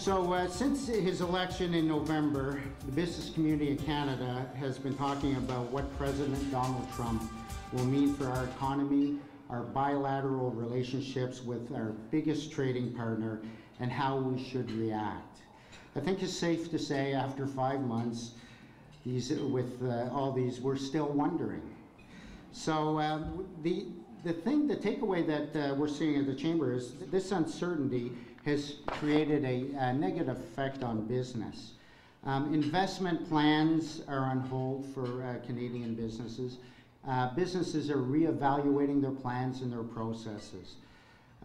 So since his election in November, the business community of Canada has been talking about what President Donald Trump will mean for our economy, our bilateral relationships with our biggest trading partner, and how we should react. I think it's safe to say after 5 months, we're still wondering. So the takeaway that we're seeing at the Chamber is this uncertainty has created a negative effect on business. Investment plans are on hold for Canadian businesses. Businesses are reevaluating their plans and their processes.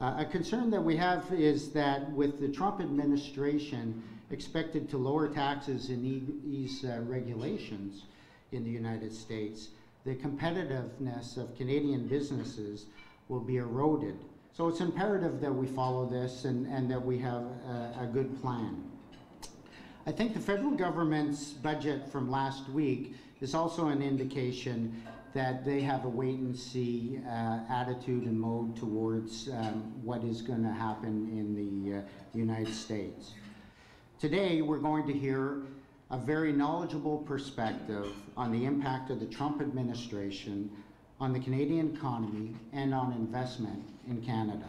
A concern that we have is that with the Trump administration expected to lower taxes and ease regulations in the United States, the competitiveness of Canadian businesses will be eroded. So it's imperative that we follow this and that we have a good plan. I think the federal government's budget from last week is also an indication that they have a wait-and-see attitude and mode towards what is going to happen in the United States. Today, we're going to hear a very knowledgeable perspective on the impact of the Trump administration on the Canadian economy and on investment in Canada.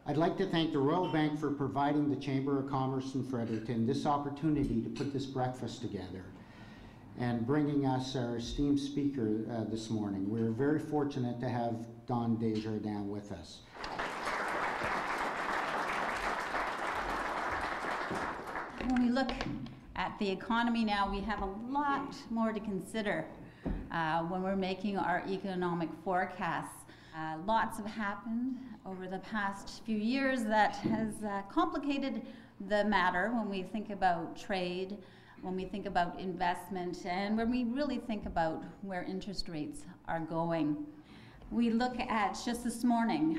I'd like to thank the Royal Bank for providing the Chamber of Commerce in Fredericton this opportunity to put this breakfast together and bringing us our esteemed speaker this morning. We're very fortunate to have Don Desjardins with us. When we look at the economy now, we have a lot more to consider when we're making our economic forecasts. Lots have happened over the past few years that has complicated the matter when we think about trade, when we think about investment, and when we really think about where interest rates are going. We look at just this morning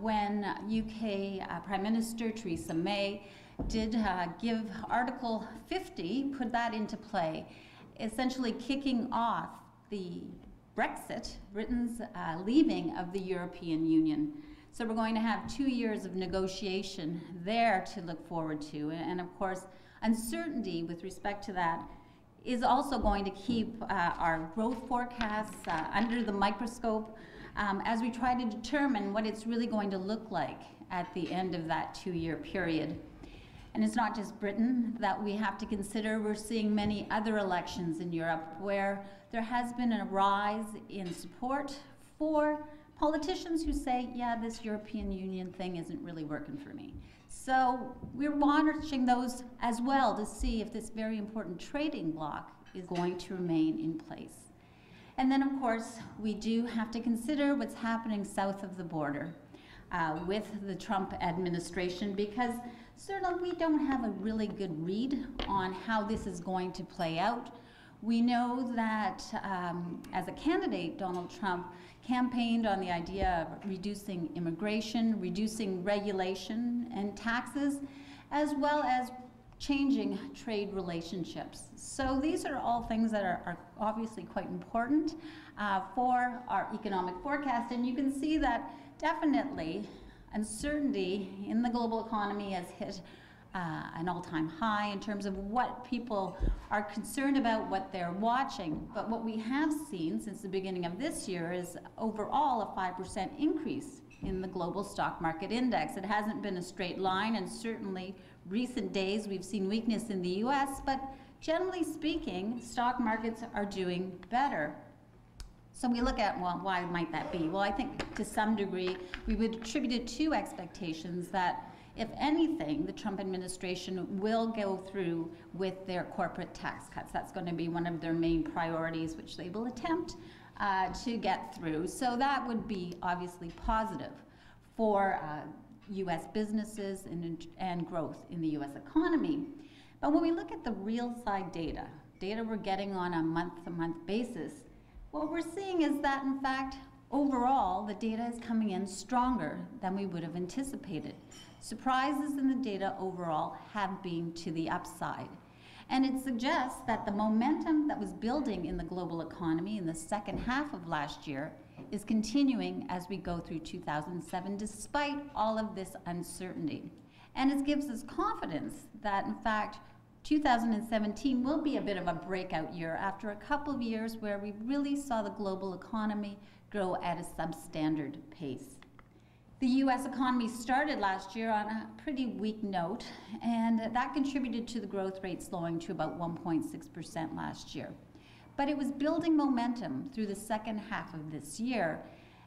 when UK Prime Minister Theresa May did give Article 50, put that into play, essentially kicking off the Brexit, Britain's leaving of the European Union. So we're going to have 2 years of negotiation there to look forward to. And of course, uncertainty with respect to that is also going to keep our growth forecasts under the microscope as we try to determine what it's really going to look like at the end of that 2-year period. And it's not just Britain that we have to consider. We're seeing many other elections in Europe where there has been a rise in support for politicians who say, yeah, this European Union thing isn't really working for me. So we're monitoring those as well to see if this very important trading bloc is going to remain in place. And then, of course, we do have to consider what's happening south of the border with the Trump administration, because certainly we don't have a really good read on how this is going to play out. We know that as a candidate, Donald Trump campaigned on the idea of reducing immigration, reducing regulation and taxes, as well as changing trade relationships. So these are all things that are obviously quite important for our economic forecast. And you can see that definitely uncertainty in the global economy has hit an all-time high in terms of what people are concerned about, what they're watching. But what we have seen since the beginning of this year is overall a 5% increase in the global stock market index. It hasn't been a straight line, and certainly recent days we've seen weakness in the US, but generally speaking, stock markets are doing better. So we look at, well, why might that be? Well, I think to some degree we would attribute it to expectations that, if anything, the Trump administration will go through with their corporate tax cuts. That's going to be one of their main priorities, which they will attempt to get through. So that would be obviously positive for U.S. businesses and growth in the U.S. economy. But when we look at the real side data we're getting on a month-to-month basis, what we're seeing is that, in fact, overall, the data is coming in stronger than we would have anticipated. Surprises in the data overall have been to the upside. And it suggests that the momentum that was building in the global economy in the second half of last year is continuing as we go through 2007, despite all of this uncertainty. And it gives us confidence that, in fact, 2017 will be a bit of a breakout year after a couple of years where we really saw the global economy grow at a substandard pace. The U.S. economy started last year on a pretty weak note, and that contributed to the growth rate slowing to about 1.6% last year. But it was building momentum through the second half of this year,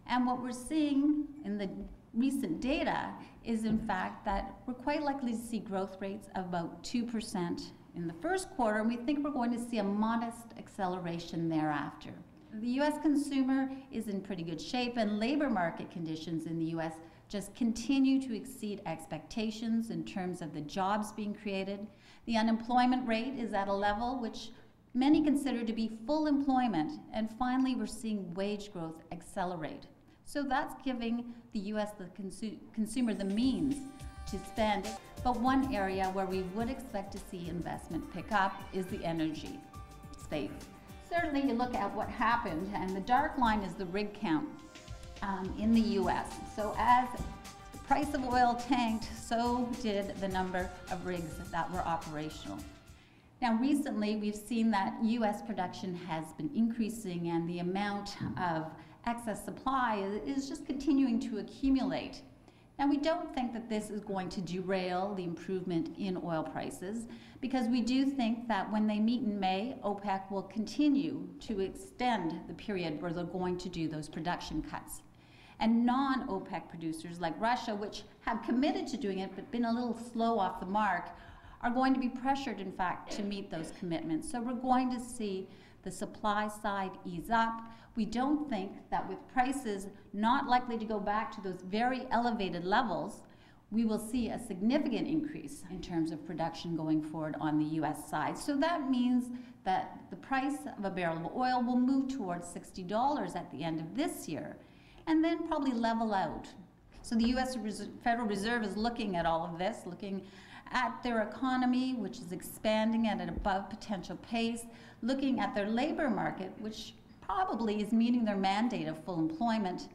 and what we're seeing in the recent data is, in fact, that we're quite likely to see growth rates of about 2% in the first quarter, and we think we're going to see a modest acceleration thereafter. The U.S. consumer is in pretty good shape, and labor market conditions in the U.S. just continue to exceed expectations in terms of the jobs being created. The unemployment rate is at a level which many consider to be full employment, and finally we're seeing wage growth accelerate. So that's giving the U.S. the consumer the means to spend. But one area where we would expect to see investment pick up is the energy space. Certainly you look at what happened, and the dark line is the rig count in the U.S. So as the price of oil tanked, so did the number of rigs that were operational. Now recently we've seen that U.S. production has been increasing, and the amount of excess supply is just continuing to accumulate. Now we don't think that this is going to derail the improvement in oil prices, because we do think that when they meet in May, OPEC will continue to extend the period where they're going to do those production cuts. And non-OPEC producers like Russia, which have committed to doing it but been a little slow off the mark, are going to be pressured, in fact, to meet those commitments. So we're going to see the supply side ease up. We don't think that with prices not likely to go back to those very elevated levels, we will see a significant increase in terms of production going forward on the U.S. side. So that means that the price of a barrel of oil will move towards $60 at the end of this year, and then probably level out. So the U.S. Federal Reserve is looking at all of this, looking at their economy, which is expanding at an above potential pace, looking at their labor market, which probably is meeting their mandate of full employment.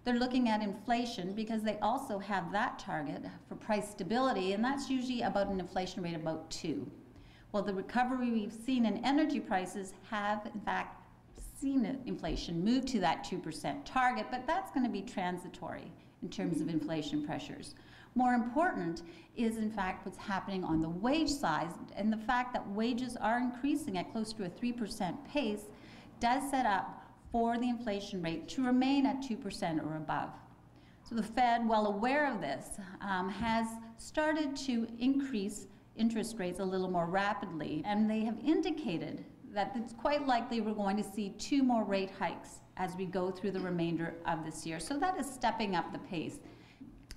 They're looking at inflation, because they also have that target for price stability, and that's usually about an inflation rate of about 2. Well, the recovery we've seen in energy prices have, in fact, seen inflation move to that 2% target, but that's going to be transitory in terms of inflation pressures. More important is, in fact, what's happening on the wage side, and the fact that wages are increasing at close to a 3% pace does set up for the inflation rate to remain at 2% or above. So the Fed, well aware of this, has started to increase interest rates a little more rapidly, and they have indicated that it's quite likely we're going to see 2 more rate hikes as we go through the remainder of this year. So that is stepping up the pace.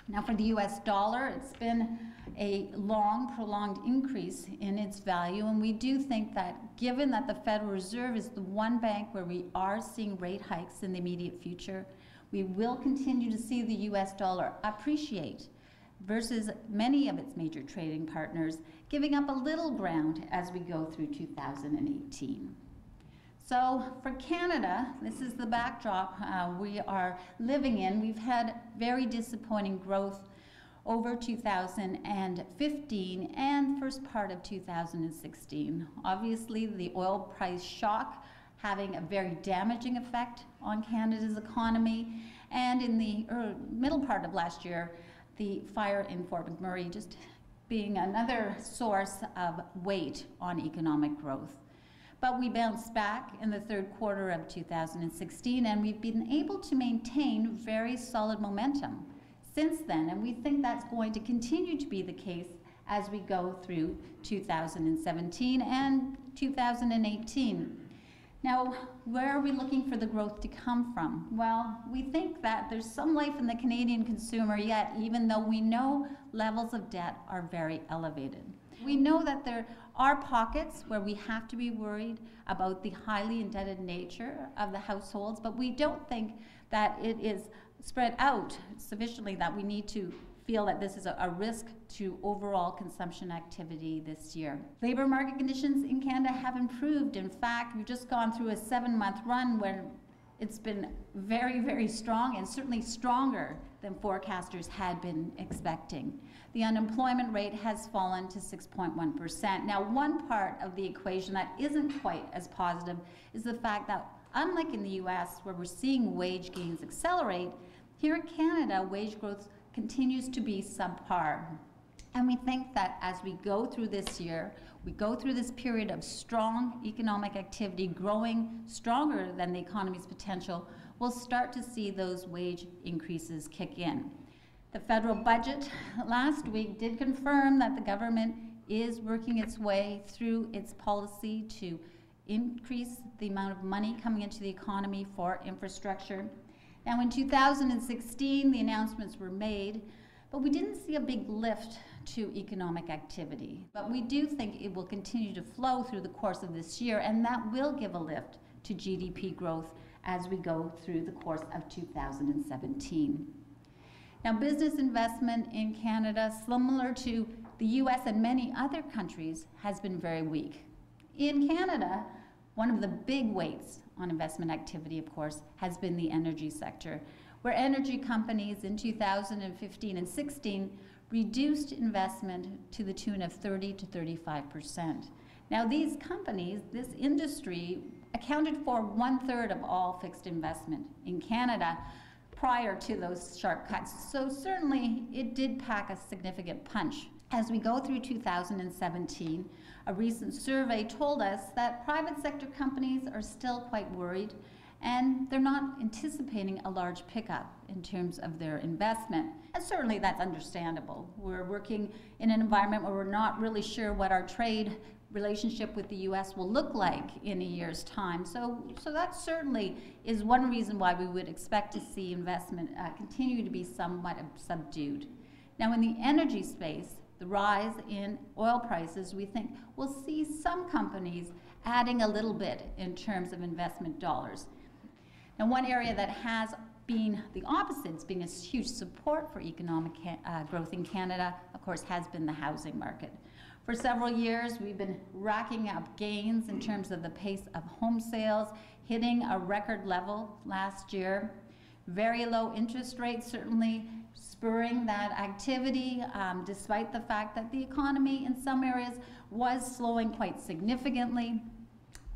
Now for the US dollar, it's been a long, prolonged increase in its value, and we do think that given that the Federal Reserve is the one bank where we are seeing rate hikes in the immediate future, we will continue to see the US dollar appreciate versus many of its major trading partners, giving up a little ground as we go through 2018. So for Canada, this is the backdrop we are living in. We've had very disappointing growth over 2015 and first part of 2016. Obviously, the oil price shock having a very damaging effect on Canada's economy, and in the middle part of last year, the fire in Fort McMurray just being another source of weight on economic growth. But we bounced back in the third quarter of 2016, and we've been able to maintain very solid momentum since then, and we think that's going to continue to be the case as we go through 2017 and 2018. Now, where are we looking for the growth to come from? Well, we think that there's some life in the Canadian consumer yet, even though we know levels of debt are very elevated. We know that there are pockets where we have to be worried about the highly indebted nature of the households, but we don't think that it is spread out sufficiently that we need to feel that this is a risk to overall consumption activity this year. Labor market conditions in Canada have improved. In fact, we've just gone through a 7-month run when it's been very, very strong, and certainly stronger than forecasters had been expecting. The unemployment rate has fallen to 6.1%. Now, one part of the equation that isn't quite as positive is the fact that, unlike in the US, where we're seeing wage gains accelerate, here in Canada, wage growth continues to be subpar. And we think that as we go through this year, we go through this period of strong economic activity growing stronger than the economy's potential, we'll start to see those wage increases kick in. The federal budget last week did confirm that the government is working its way through its policy to increase the amount of money coming into the economy for infrastructure. Now, in 2016, the announcements were made, but we didn't see a big lift to economic activity. But we do think it will continue to flow through the course of this year, and that will give a lift to GDP growth as we go through the course of 2017. Now, business investment in Canada, similar to the US and many other countries, has been very weak. In Canada, one of the big weights on investment activity, of course, has been the energy sector, where energy companies in 2015 and 16 reduced investment to the tune of 30 to 35%. Now, these companies, this industry, accounted for 1/3 of all fixed investment in Canada prior to those sharp cuts. So certainly it did pack a significant punch. As we go through 2017, a recent survey told us that private sector companies are still quite worried, and they're not anticipating a large pickup in terms of their investment. And certainly that's understandable. We're working in an environment where we're not really sure what our trade relationship with the US will look like in a year's time. So that certainly is one reason why we would expect to see investment continue to be somewhat subdued. Now, in the energy space, the rise in oil prices, we think we'll see some companies adding a little bit in terms of investment dollars. Now, one area that has been the opposite, it's been a huge support for economic growth in Canada, of course, has been the housing market. For several years, we've been racking up gains in terms of the pace of home sales, hitting a record level last year. Very low interest rates certainly spurring that activity, despite the fact that the economy in some areas was slowing quite significantly.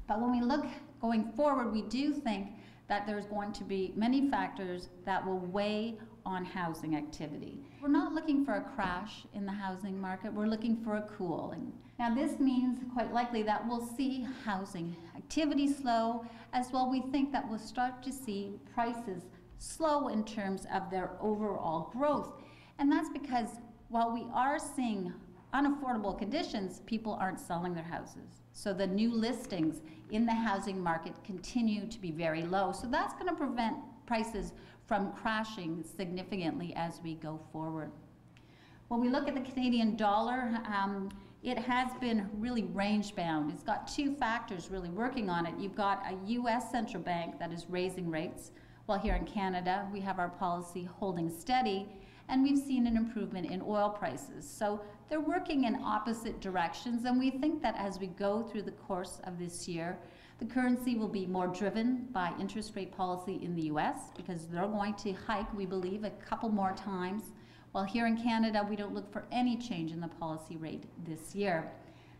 But when we look going forward, we do think that there's going to be many factors that will weigh on housing activity. We're not looking for a crash in the housing market, we're looking for a cooling. Now, this means quite likely that we'll see housing activity slow, as well we think that we'll start to see prices slow in terms of their overall growth. And that's because while we are seeing unaffordable conditions, people aren't selling their houses. So the new listings in the housing market continue to be very low. So that's going to prevent prices from crashing significantly as we go forward. When we look at the Canadian dollar, it has been really range bound. It's got two factors really working on it. You've got a US central bank that is raising rates, while here in Canada we have our policy holding steady, and we've seen an improvement in oil prices. So they're working in opposite directions, and we think that as we go through the course of this year, the currency will be more driven by interest rate policy in the US, because they're going to hike, we believe, a couple more times, while here in Canada we don't look for any change in the policy rate this year.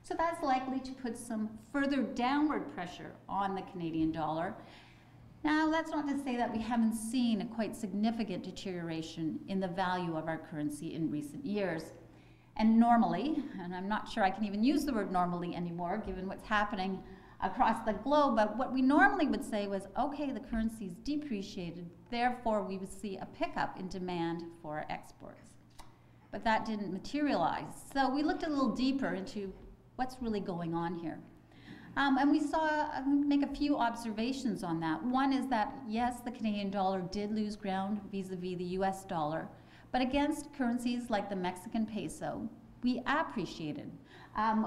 So that's likely to put some further downward pressure on the Canadian dollar. Now, that's not to say that we haven't seen a quite significant deterioration in the value of our currency in recent years. And normally, and I'm not sure I can even use the word normally anymore given what's happening across the globe, but what we normally would say was, okay, the currency's depreciated, therefore we would see a pickup in demand for exports. But that didn't materialize. So we looked a little deeper into what's really going on here. And we saw, make a few observations on that. One is that, yes, the Canadian dollar did lose ground vis-a-vis the US dollar, but against currencies like the Mexican peso, we appreciated.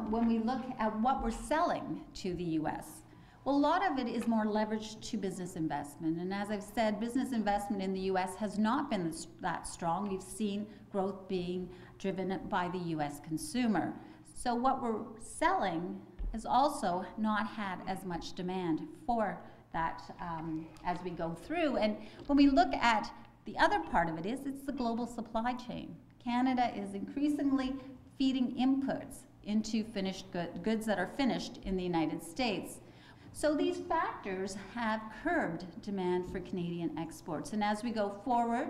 When we look at what we're selling to the US, well, a lot of it is more leveraged to business investment. And as I've said, business investment in the US has not been that strong. We've seen growth being driven by the US consumer. So what we're selling has also not had as much demand for that as we go through. And when we look at The other part of it is it's the global supply chain. Canada is increasingly feeding inputs into finished goods that are finished in the United States. So these factors have curbed demand for Canadian exports. And as we go forward,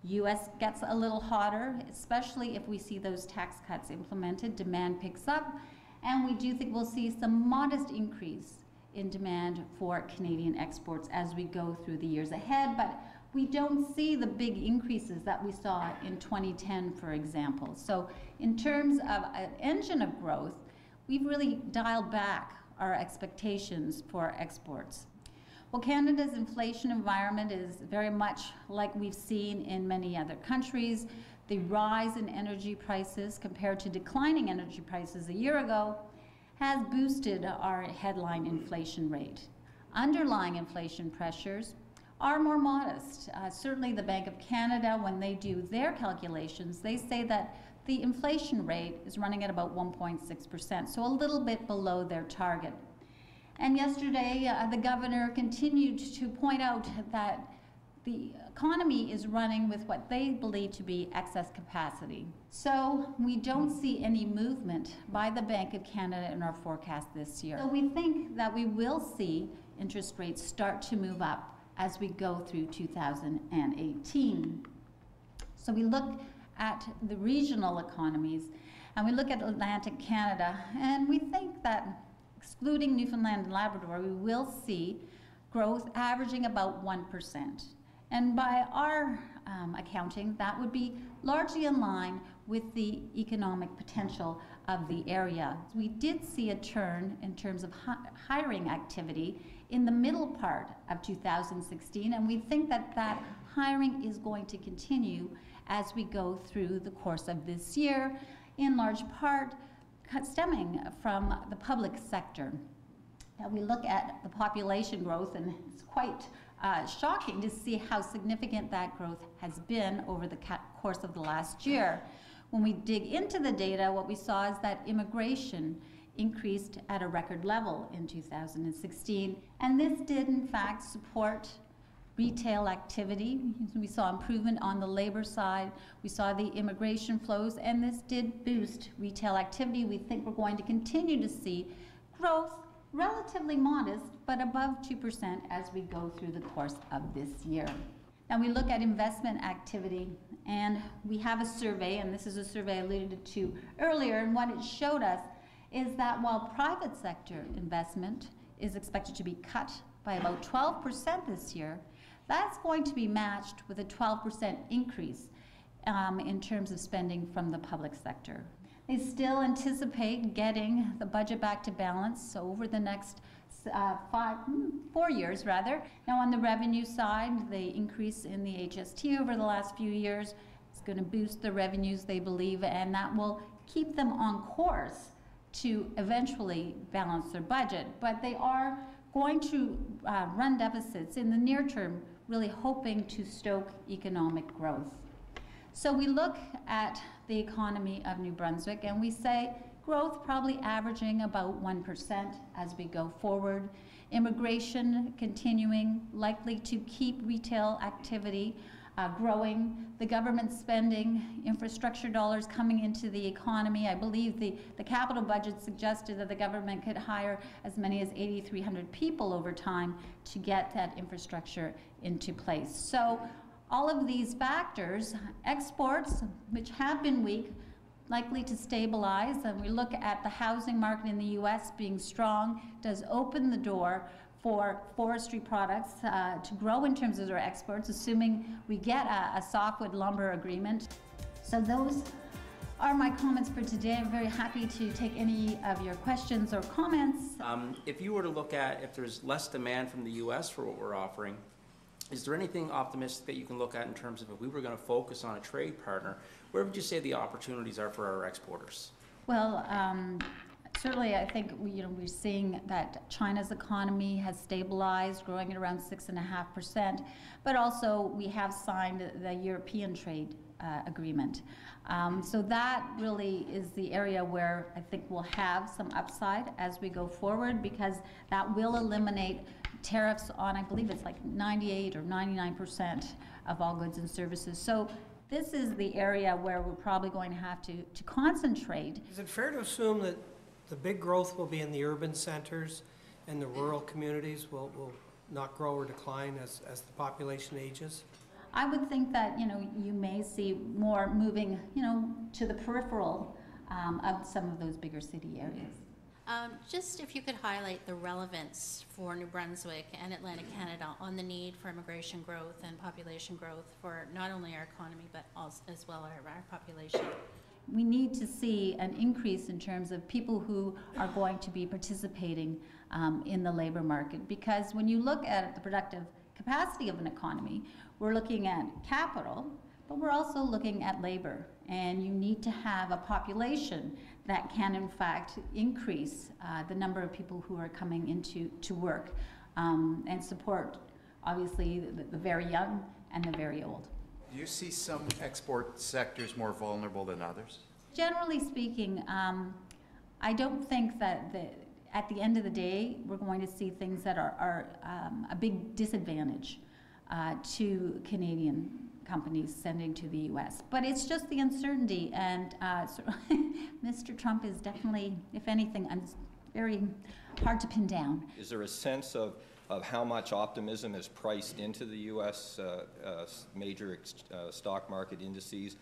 U.S. gets a little hotter, especially if we see those tax cuts implemented, demand picks up, and we do think we'll see some modest increase in demand for Canadian exports as we go through the years ahead, but we don't see the big increases that we saw in 2010, for example. So in terms of an engine of growth, we've really dialed back our expectations for exports. Well, Canada's inflation environment is very much like we've seen in many other countries. The rise in energy prices compared to declining energy prices a year ago has boosted our headline inflation rate. Underlying inflation pressures are more modest. Certainly the Bank of Canada, when they do their calculations, they say that the inflation rate is running at about 1.6%, so a little bit below their target. And yesterday, the governor continued to point out that the economy is running with what they believe to be excess capacity. So we don't see any movement by the Bank of Canada in our forecast this year. So we think that we will see interest rates start to move up as we go through 2018. So we look at the regional economies, and we look at Atlantic Canada, and we think that excluding Newfoundland and Labrador, we will see growth averaging about 1%. And by our accounting, that would be largely in line with the economic potential of the area. We did see a turn in terms of hiring activity in the middle part of 2016, and we think that that hiring is going to continue as we go through the course of this year, in large part stemming from the public sector. Now we look at the population growth, and it's quite shocking to see how significant that growth has been over the course of the last year. When we dig into the data, what we saw is that immigration increased at a record level in 2016, and this did in fact support retail activity. We saw improvement on the labor side. We saw the immigration flows, and this did boost retail activity. We think we're going to continue to see growth, relatively modest, but above 2% as we go through the course of this year. Now we look at investment activity, and we have a survey, and this is a survey I alluded to earlier, and what it showed us is that while private sector investment is expected to be cut by about 12% this year, that's going to be matched with a 12% increase in terms of spending from the public sector. They still anticipate getting the budget back to balance over the next 4 years rather. Now on the revenue side, the increase in the HST over the last few years is going to boost the revenues, they believe, and that will keep them on course to eventually balance their budget. But they are going to run deficits in the near term, really hoping to stoke economic growth. So we look at the economy of New Brunswick, and we say growth probably averaging about 1% as we go forward. Immigration continuing, likely to keep retail activity growing. The government spending, infrastructure dollars coming into the economy. I believe the capital budget suggested that the government could hire as many as 8,300 people over time to get that infrastructure into place. So all of these factors, exports, which have been weak, likely to stabilize, and we look at the housing market in the U.S. being strong, does open the door for forestry products to grow in terms of their exports, assuming we get a softwood lumber agreement. So those are my comments for today. I'm very happy to take any of your questions or comments. If you were to look at if there's less demand from the U.S. for what we're offering, is there anything optimistic that you can look at in terms of if we were going to focus on a trade partner, where would you say the opportunities are for our exporters? Well, certainly I think we're seeing that China's economy has stabilized, growing at around 6.5%, but also we have signed the European trade agreement. So that really is the area where I think we'll have some upside as we go forward, because that will eliminate tariffs on, I believe it's like 98 or 99% of all goods and services. So this is the area where we're probably going to have to concentrate. Is it fair to assume that the big growth will be in the urban centers and the rural communities will not grow or decline as the population ages? I would think that, you may see more moving, to the peripheral of some of those bigger city areas. Just if you could highlight the relevance for New Brunswick and Atlantic Canada on the need for immigration growth and population growth for not only our economy but also as well our population. We need to see an increase in terms of people who are going to be participating in the labor market, because when you look at the productive capacity of an economy, we're looking at capital, but we're also looking at labor, and you need to have a population that can in fact increase the number of people who are coming into work and support obviously the very young and the very old. Do you see some export sectors more vulnerable than others? Generally speaking, I don't think that at the end of the day we're going to see things that are a big disadvantage to Canadian companies sending to the U.S. But it's just the uncertainty, and Mr. Trump is definitely, if anything, very hard to pin down. Is there a sense of how much optimism is priced into the U.S. Major stock market indices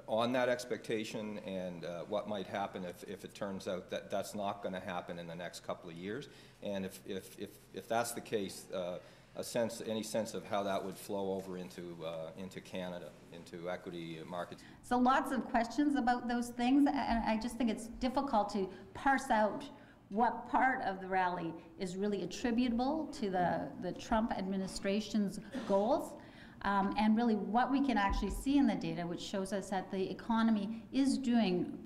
on that expectation, and what might happen if it turns out that that's not going to happen in the next couple of years? And if that's the case, any sense of how that would flow over into Canada, into equity markets? So lots of questions about those things, and I just think it's difficult to parse out what part of the rally is really attributable to the Trump administration's goals, and really what we can actually see in the data, which shows us that the economy is doing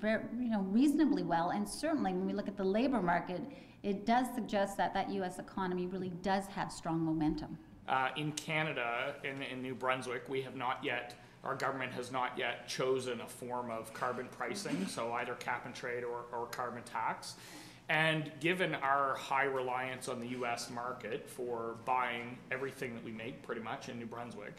reasonably well. And certainly when we look at the labor market, it does suggest that that U.S. economy really does have strong momentum. In Canada, in New Brunswick, our government has not yet chosen a form of carbon pricing, so either cap and trade or carbon tax. And given our high reliance on the U.S. market for buying everything that we make pretty much in New Brunswick,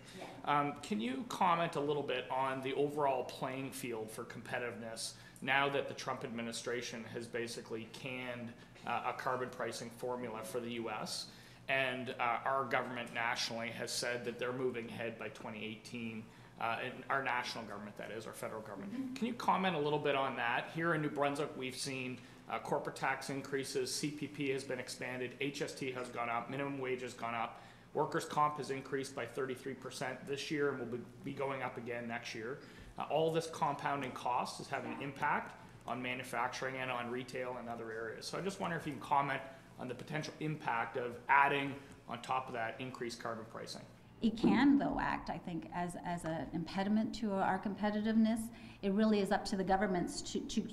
can you comment a little bit on the overall playing field for competitiveness now that the Trump administration has basically canned a carbon pricing formula for the U.S., and our government nationally has said that they're moving ahead by 2018, and our national government, that is, our federal government. Mm-hmm. Can you comment a little bit on that? Here in New Brunswick, we've seen corporate tax increases, CPP has been expanded, HST has gone up, minimum wage has gone up, workers' comp has increased by 33% this year and will be going up again next year. All this compounding cost is having an impact on manufacturing and on retail and other areas. So I just wonder if you can comment on the potential impact of adding on top of that increased carbon pricing. It can, though, act, I think, as an impediment to our competitiveness. It really is up to the governments to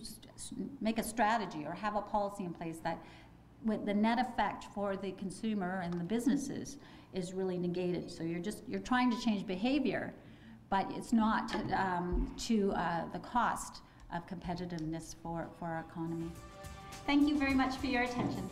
make a strategy or have a policy in place that with the net effect for the consumer and the businesses is really negated. So you're trying to change behavior, but it's not to the cost of competitiveness for our economy. Thank you very much for your attention.